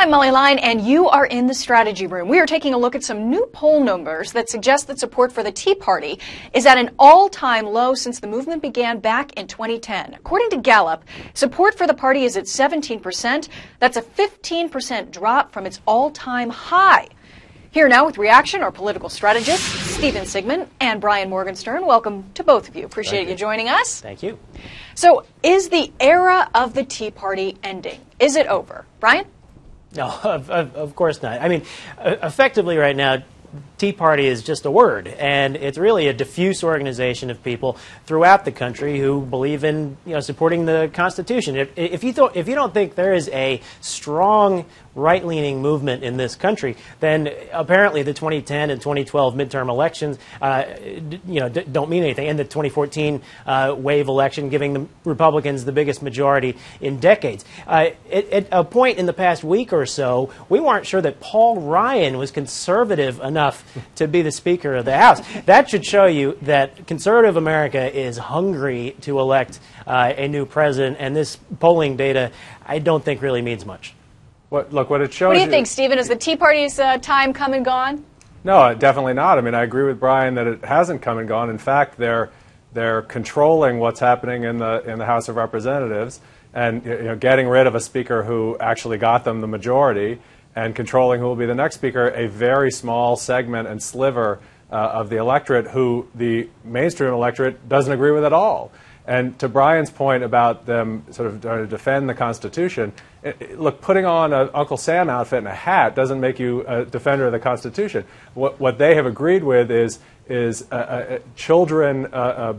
I'm Molly Line, and you are in the strategy room. We are taking a look at some new poll numbers that suggest that support for the Tea Party is at an all-time low since the movement began back in 2010. According to Gallup, support for the party is at 17%. That's a 15% drop from its all-time high. Here now with reaction, our political strategists, Stephen Sigmund and Brian Morgenstern. Welcome to both of you. Appreciate you joining us. Thank you. So, is the era of the Tea Party ending? Is it over? Brian? No, of course not. I mean, effectively right now, Tea Party is just a word, and it's really a diffuse organization of people throughout the country who believe in, supporting the Constitution. If you don't think there is a strong right-leaning movement in this country, then apparently the 2010 and 2012 midterm elections, don't mean anything. And the 2014 wave election, giving the Republicans the biggest majority in decades. At a point in the past week or so, we weren't sure that Paul Ryan was conservative enough to be the Speaker of the House. That should show you that conservative America is hungry to elect a new president, and this polling data, I don't think really means much. What it shows. What do you think, Stephen? Is the Tea Party's time come and gone? No, definitely not. I mean, I agree with Brian that it hasn't come and gone. In fact, they're controlling what's happening in the House of Representatives, and getting rid of a speaker who actually got them the majority, and controlling who will be the next speaker. A very small segment and sliver of the electorate who the mainstream electorate doesn't agree with at all. And to Brian's point about them sort of trying to defend the Constitution, look, putting on an Uncle Sam outfit and a hat doesn't make you a defender of the Constitution. What they have agreed with is children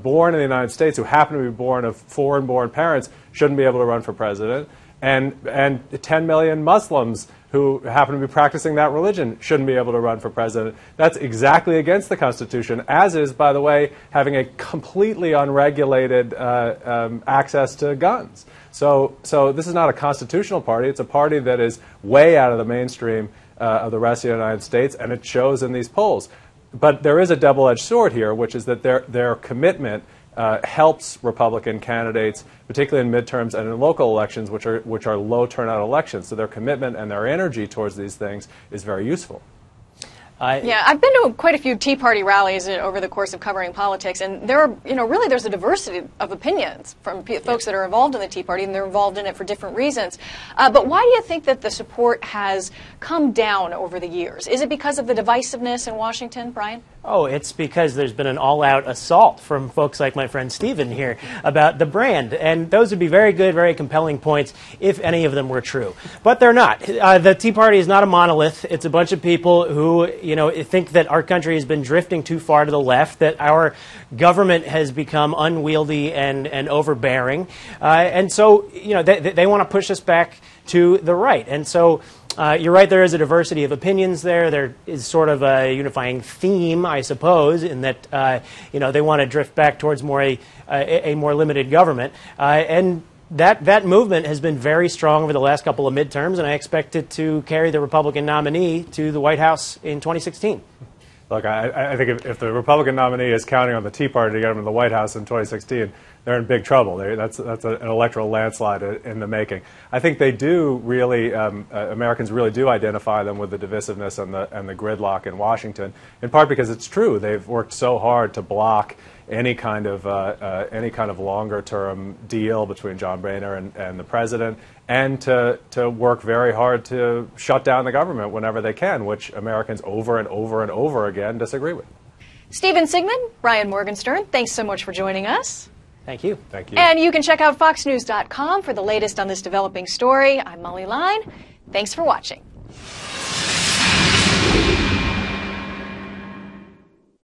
born in the United States who happen to be born of foreign-born parents shouldn't be able to run for president, and 10 million Muslims who happen to be practicing that religion shouldn't be able to run for president. That's exactly against the Constitution, as is, by the way, having a completely unregulated access to guns. So this is not a constitutional party. It's a party that is way out of the mainstream of the rest of the United States, and it shows in these polls. But there is a double-edged sword here, which is that their commitment helps Republican candidates, particularly in midterms and in local elections, which are low turnout elections. So their commitment and their energy towards these things is very useful. Yeah, I've been to quite a few Tea Party rallies over the course of covering politics, and there are, really there's a diversity of opinions from folks that are involved in the Tea Party, and they're involved in it for different reasons. But why do you think that the support has come down over the years? Is it because of the divisiveness in Washington, Brian? Oh, it's because there's been an all-out assault from folks like my friend Stephen here about the brand. And those would be very good, very compelling points if any of them were true. But they're not. The Tea Party is not a monolith. It's a bunch of people who, think that our country has been drifting too far to the left, that our government has become unwieldy and overbearing. And so, they want to push us back to the right. And so you're right, there is a diversity of opinions there. There is sort of a unifying theme, I suppose, in that, they want to drift back towards a more limited government. And that movement has been very strong over the last couple of midterms, and I expect it to carry the Republican nominee to the White House in 2016. Look, I think if the Republican nominee is counting on the Tea Party to get him in the White House in 2016, they're in big trouble. That's an electoral landslide in the making. I think they do really, Americans really do identify them with the divisiveness and the gridlock in Washington, in part because it's true. They've worked so hard to block any kind of longer-term deal between John Boehner and the president, and to work very hard to shut down the government whenever they can, which Americans over and over and over again disagree with. Stephen Sigmund, Brian Morgenstern, thanks so much for joining us. Thank you. Thank you. And you can check out foxnews.com for the latest on this developing story. I'm Molly Line. Thanks for watching.